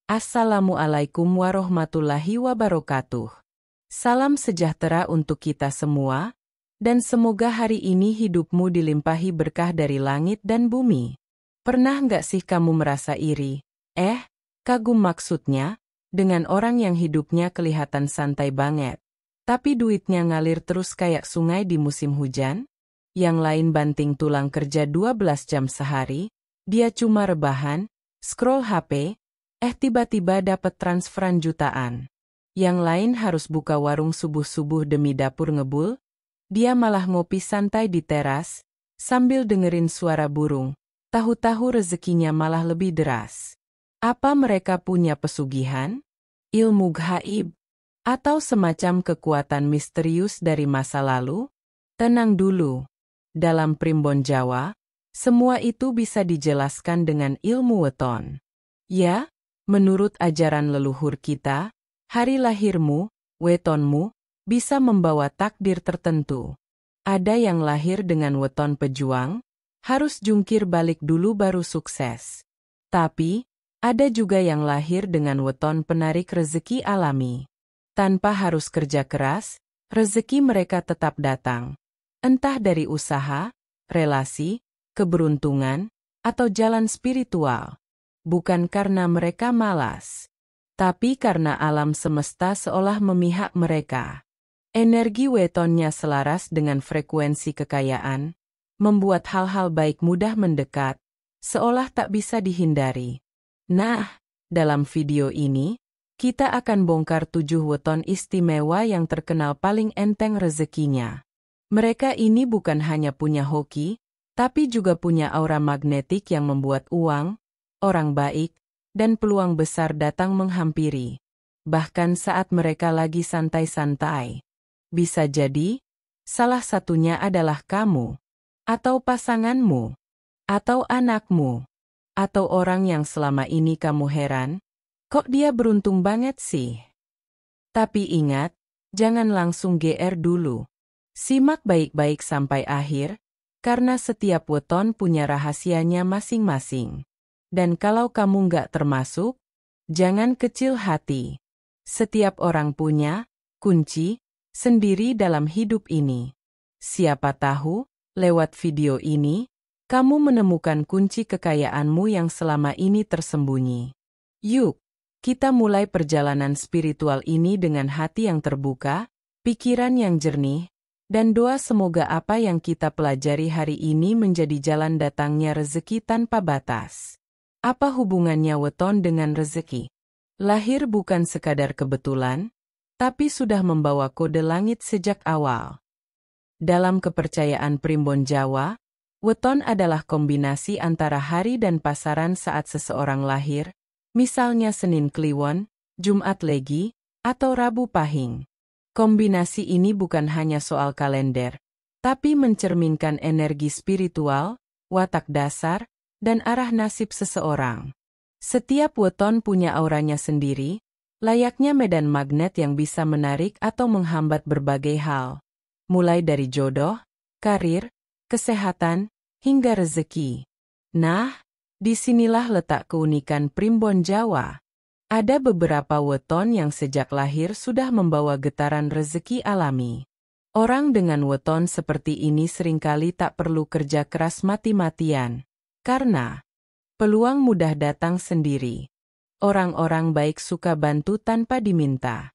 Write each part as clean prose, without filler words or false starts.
Assalamualaikum warahmatullahi wabarakatuh. Salam sejahtera untuk kita semua, dan semoga hari ini hidupmu dilimpahi berkah dari langit dan bumi. Pernah nggak sih kamu merasa iri? Kagum maksudnya, dengan orang yang hidupnya kelihatan santai banget, tapi duitnya ngalir terus kayak sungai di musim hujan? Yang lain banting tulang kerja 12 jam sehari, dia cuma rebahan, scroll HP, tiba-tiba dapat transferan jutaan. Yang lain harus buka warung subuh-subuh demi dapur ngebul, dia malah ngopi santai di teras, sambil dengerin suara burung, tahu-tahu rezekinya malah lebih deras. Apa mereka punya pesugihan? Ilmu gaib? Atau semacam kekuatan misterius dari masa lalu? Tenang dulu. Dalam Primbon Jawa, semua itu bisa dijelaskan dengan ilmu weton. Ya, menurut ajaran leluhur kita, hari lahirmu, wetonmu, bisa membawa takdir tertentu. Ada yang lahir dengan weton pejuang, harus jungkir balik dulu baru sukses. Tapi, ada juga yang lahir dengan weton penarik rezeki alami. Tanpa harus kerja keras, rezeki mereka tetap datang. Entah dari usaha, relasi, keberuntungan, atau jalan spiritual. Bukan karena mereka malas, tapi karena alam semesta seolah memihak mereka. Energi wetonnya selaras dengan frekuensi kekayaan, membuat hal-hal baik mudah mendekat, seolah tak bisa dihindari. Nah, dalam video ini, kita akan bongkar 7 weton istimewa yang terkenal paling enteng rezekinya. Mereka ini bukan hanya punya hoki, tapi juga punya aura magnetik yang membuat uang, orang baik, dan peluang besar datang menghampiri. Bahkan saat mereka lagi santai-santai. Bisa jadi, salah satunya adalah kamu, atau pasanganmu, atau anakmu, atau orang yang selama ini kamu heran, kok dia beruntung banget sih? Tapi ingat, jangan langsung GR dulu. Simak baik-baik sampai akhir, karena setiap weton punya rahasianya masing-masing. Dan kalau kamu nggak termasuk, jangan kecil hati. Setiap orang punya kunci sendiri dalam hidup ini. Siapa tahu, lewat video ini, kamu menemukan kunci kekayaanmu yang selama ini tersembunyi. Yuk, kita mulai perjalanan spiritual ini dengan hati yang terbuka, pikiran yang jernih, dan doa semoga apa yang kita pelajari hari ini menjadi jalan datangnya rezeki tanpa batas. Apa hubungannya weton dengan rezeki? Lahir bukan sekadar kebetulan, tapi sudah membawa kode langit sejak awal. Dalam kepercayaan Primbon Jawa, weton adalah kombinasi antara hari dan pasaran saat seseorang lahir, misalnya Senin Kliwon, Jumat Legi, atau Rabu Pahing. Kombinasi ini bukan hanya soal kalender, tapi mencerminkan energi spiritual, watak dasar, dan arah nasib seseorang. Setiap weton punya auranya sendiri, layaknya medan magnet yang bisa menarik atau menghambat berbagai hal, mulai dari jodoh, karir, kesehatan, hingga rezeki. Nah, disinilah letak keunikan Primbon Jawa. Ada beberapa weton yang sejak lahir sudah membawa getaran rezeki alami. Orang dengan weton seperti ini seringkali tak perlu kerja keras mati-matian. Karena peluang mudah datang sendiri. Orang-orang baik suka bantu tanpa diminta.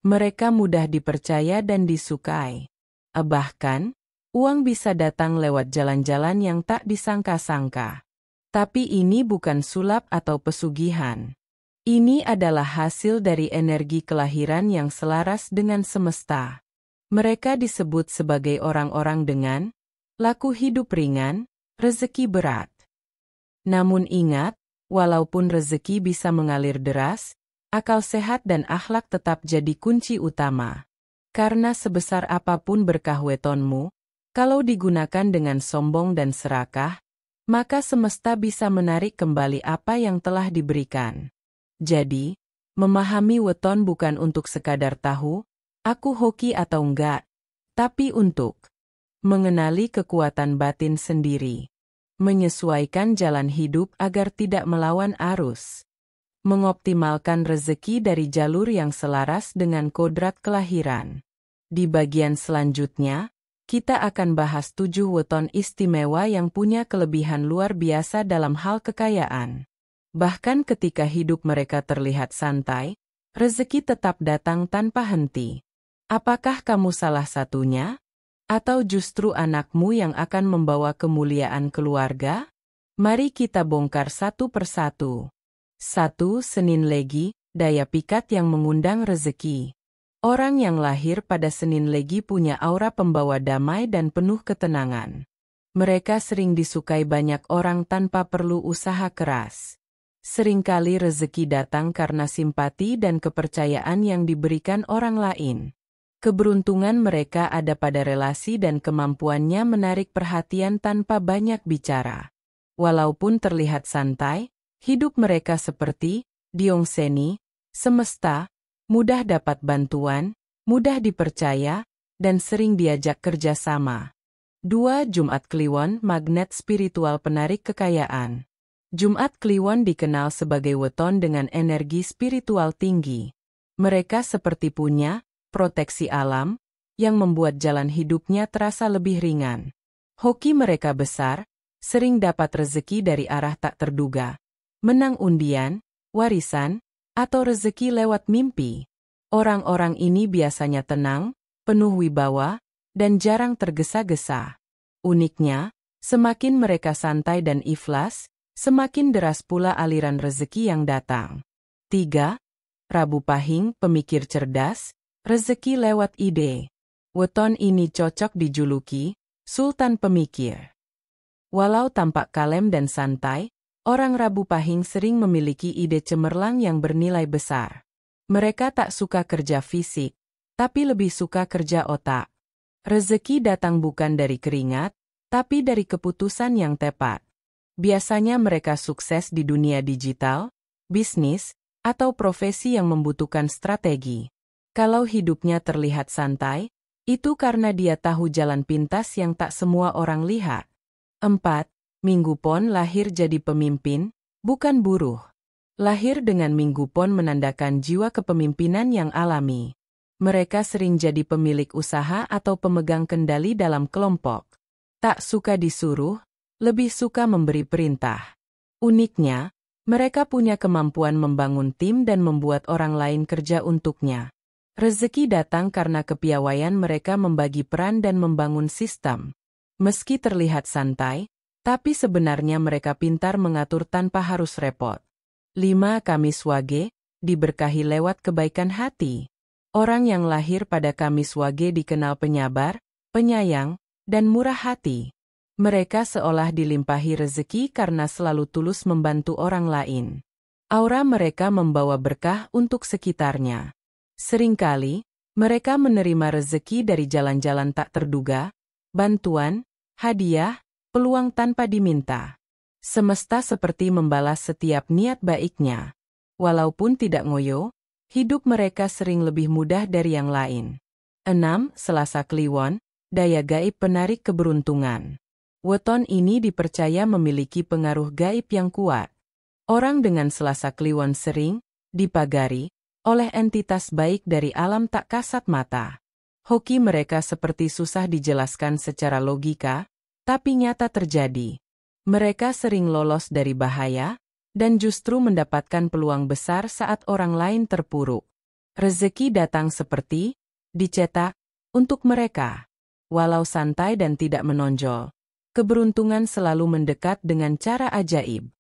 Mereka mudah dipercaya dan disukai. Bahkan, uang bisa datang lewat jalan-jalan yang tak disangka-sangka. Tapi ini bukan sulap atau pesugihan. Ini adalah hasil dari energi kelahiran yang selaras dengan semesta. Mereka disebut sebagai orang-orang dengan laku hidup ringan, rezeki berat. Namun ingat, walaupun rezeki bisa mengalir deras, akal sehat dan akhlak tetap jadi kunci utama. Karena sebesar apapun berkah wetonmu, kalau digunakan dengan sombong dan serakah, maka semesta bisa menarik kembali apa yang telah diberikan. Jadi, memahami weton bukan untuk sekadar tahu, aku hoki atau enggak, tapi untuk mengenali kekuatan batin sendiri. Menyesuaikan jalan hidup agar tidak melawan arus. mengoptimalkan rezeki dari jalur yang selaras dengan kodrat kelahiran. Di bagian selanjutnya, kita akan bahas 7 weton istimewa yang punya kelebihan luar biasa dalam hal kekayaan. Bahkan ketika hidup mereka terlihat santai, rezeki tetap datang tanpa henti. Apakah kamu salah satunya? Atau justru anakmu yang akan membawa kemuliaan keluarga? Mari kita bongkar satu persatu. 1. Senin Legi, daya pikat yang mengundang rezeki. Orang yang lahir pada Senin Legi punya aura pembawa damai dan penuh ketenangan. Mereka sering disukai banyak orang tanpa perlu usaha keras. Seringkali rezeki datang karena simpati dan kepercayaan yang diberikan orang lain. Keberuntungan mereka ada pada relasi dan kemampuannya menarik perhatian tanpa banyak bicara. Walaupun terlihat santai, hidup mereka seperti diongseni, semesta, mudah dapat bantuan, mudah dipercaya, dan sering diajak kerjasama. 2. Jumat Kliwon, magnet spiritual penarik kekayaan. Jumat Kliwon dikenal sebagai weton dengan energi spiritual tinggi. Mereka seperti punya proteksi alam, yang membuat jalan hidupnya terasa lebih ringan. Hoki mereka besar, sering dapat rezeki dari arah tak terduga. Menang undian, warisan, atau rezeki lewat mimpi. Orang-orang ini biasanya tenang, penuh wibawa, dan jarang tergesa-gesa. Uniknya, semakin mereka santai dan ikhlas, semakin deras pula aliran rezeki yang datang. 3. Rabu Pahing, pemikir cerdas, rezeki lewat ide. Weton ini cocok dijuluki Sultan Pemikir. Walau tampak kalem dan santai, orang Rabu Pahing sering memiliki ide cemerlang yang bernilai besar. Mereka tak suka kerja fisik, tapi lebih suka kerja otak. Rezeki datang bukan dari keringat, tapi dari keputusan yang tepat. Biasanya mereka sukses di dunia digital, bisnis, atau profesi yang membutuhkan strategi. Kalau hidupnya terlihat santai, itu karena dia tahu jalan pintas yang tak semua orang lihat. 4. Minggu Pon lahir jadi pemimpin, bukan buruh. Lahir dengan Minggu Pon menandakan jiwa kepemimpinan yang alami. Mereka sering jadi pemilik usaha atau pemegang kendali dalam kelompok. Tak suka disuruh, lebih suka memberi perintah. Uniknya, mereka punya kemampuan membangun tim dan membuat orang lain kerja untuknya. Rezeki datang karena kepiawaian mereka membagi peran dan membangun sistem. Meski terlihat santai, tapi sebenarnya mereka pintar mengatur tanpa harus repot. 5. Kamis Wage, diberkahi lewat kebaikan hati. Orang yang lahir pada Kamis Wage dikenal penyabar, penyayang, dan murah hati. Mereka seolah dilimpahi rezeki karena selalu tulus membantu orang lain. Aura mereka membawa berkah untuk sekitarnya. Seringkali, mereka menerima rezeki dari jalan-jalan tak terduga, bantuan, hadiah, peluang tanpa diminta. Semesta seperti membalas setiap niat baiknya. Walaupun tidak ngoyo, hidup mereka sering lebih mudah dari yang lain. 6. Selasa Kliwon, daya gaib penarik keberuntungan. Weton ini dipercaya memiliki pengaruh gaib yang kuat. Orang dengan Selasa Kliwon sering dipagari oleh entitas baik dari alam tak kasat mata. Hoki mereka seperti susah dijelaskan secara logika, tapi nyata terjadi. Mereka sering lolos dari bahaya, dan justru mendapatkan peluang besar saat orang lain terpuruk. Rezeki datang seperti dicetak untuk mereka. Walau santai dan tidak menonjol, keberuntungan selalu mendekat dengan cara ajaib.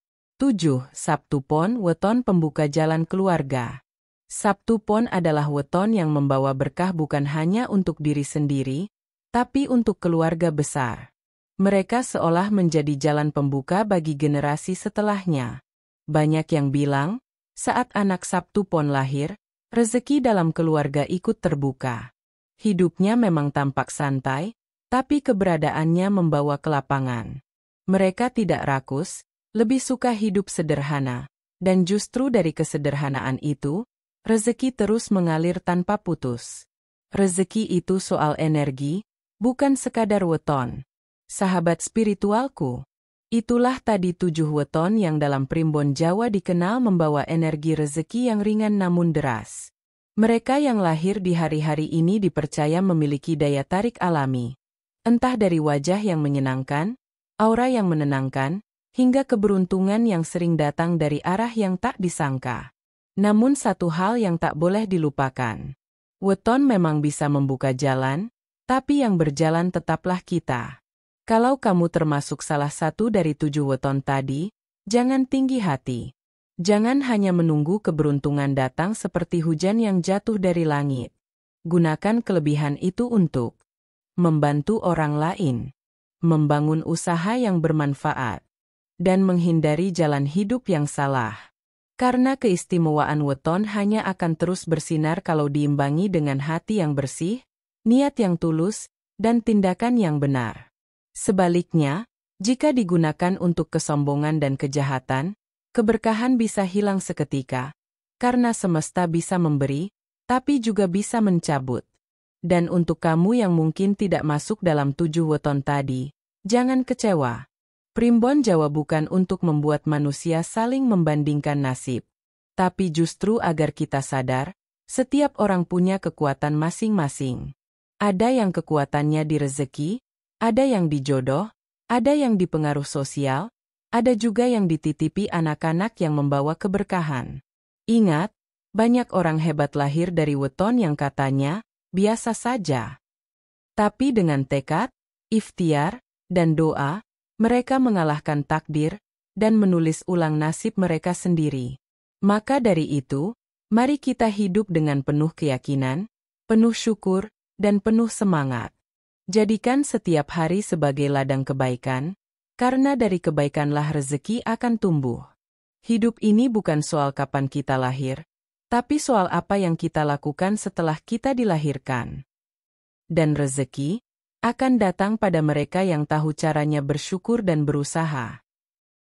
7. Sabtu Pon, weton pembuka jalan keluarga. Sabtu Pon adalah weton yang membawa berkah bukan hanya untuk diri sendiri, tapi untuk keluarga besar. Mereka seolah menjadi jalan pembuka bagi generasi setelahnya. Banyak yang bilang, saat anak Sabtu Pon lahir, rezeki dalam keluarga ikut terbuka. Hidupnya memang tampak santai, tapi keberadaannya membawa kelapangan. Mereka tidak rakus, lebih suka hidup sederhana, dan justru dari kesederhanaan itu, rezeki terus mengalir tanpa putus. Rezeki itu soal energi, bukan sekadar weton. Sahabat spiritualku, Itulah tadi 7 weton yang dalam primbon Jawa dikenal membawa energi rezeki yang ringan namun deras. Mereka yang lahir di hari-hari ini dipercaya memiliki daya tarik alami. Entah dari wajah yang menyenangkan, aura yang menenangkan, hingga keberuntungan yang sering datang dari arah yang tak disangka. Namun satu hal yang tak boleh dilupakan. Weton memang bisa membuka jalan, tapi yang berjalan tetaplah kita. Kalau kamu termasuk salah satu dari 7 weton tadi, jangan tinggi hati. Jangan hanya menunggu keberuntungan datang seperti hujan yang jatuh dari langit. Gunakan kelebihan itu untuk membantu orang lain, membangun usaha yang bermanfaat, dan menghindari jalan hidup yang salah. Karena keistimewaan weton hanya akan terus bersinar kalau diimbangi dengan hati yang bersih, niat yang tulus, dan tindakan yang benar. Sebaliknya, jika digunakan untuk kesombongan dan kejahatan, keberkahan bisa hilang seketika, karena semesta bisa memberi, tapi juga bisa mencabut. Dan untuk kamu yang mungkin tidak masuk dalam 7 weton tadi, jangan kecewa. Primbon Jawa bukan untuk membuat manusia saling membandingkan nasib, tapi justru agar kita sadar, setiap orang punya kekuatan masing-masing. Ada yang kekuatannya di rezeki, ada yang di jodoh, ada yang di pengaruh sosial, ada juga yang dititipi anak-anak yang membawa keberkahan. Ingat, banyak orang hebat lahir dari weton yang katanya biasa saja. Tapi dengan tekad, ikhtiar, dan doa, mereka mengalahkan takdir dan menulis ulang nasib mereka sendiri. Maka dari itu, mari kita hidup dengan penuh keyakinan, penuh syukur, dan penuh semangat. Jadikan setiap hari sebagai ladang kebaikan, karena dari kebaikanlah rezeki akan tumbuh. Hidup ini bukan soal kapan kita lahir, tapi soal apa yang kita lakukan setelah kita dilahirkan. Dan rezeki akan datang pada mereka yang tahu caranya bersyukur dan berusaha.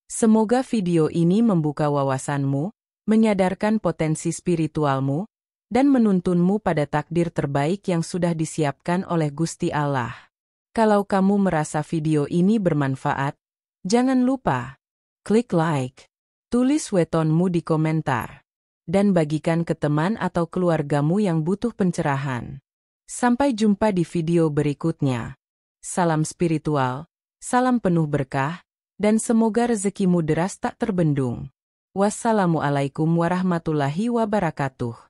Semoga video ini membuka wawasanmu, menyadarkan potensi spiritualmu, dan menuntunmu pada takdir terbaik yang sudah disiapkan oleh Gusti Allah. Kalau kamu merasa video ini bermanfaat, jangan lupa klik like, tulis wetonmu di komentar, dan bagikan ke teman atau keluargamu yang butuh pencerahan. Sampai jumpa di video berikutnya. Salam spiritual, salam penuh berkah, dan semoga rezekimu deras tak terbendung. Wassalamualaikum warahmatullahi wabarakatuh.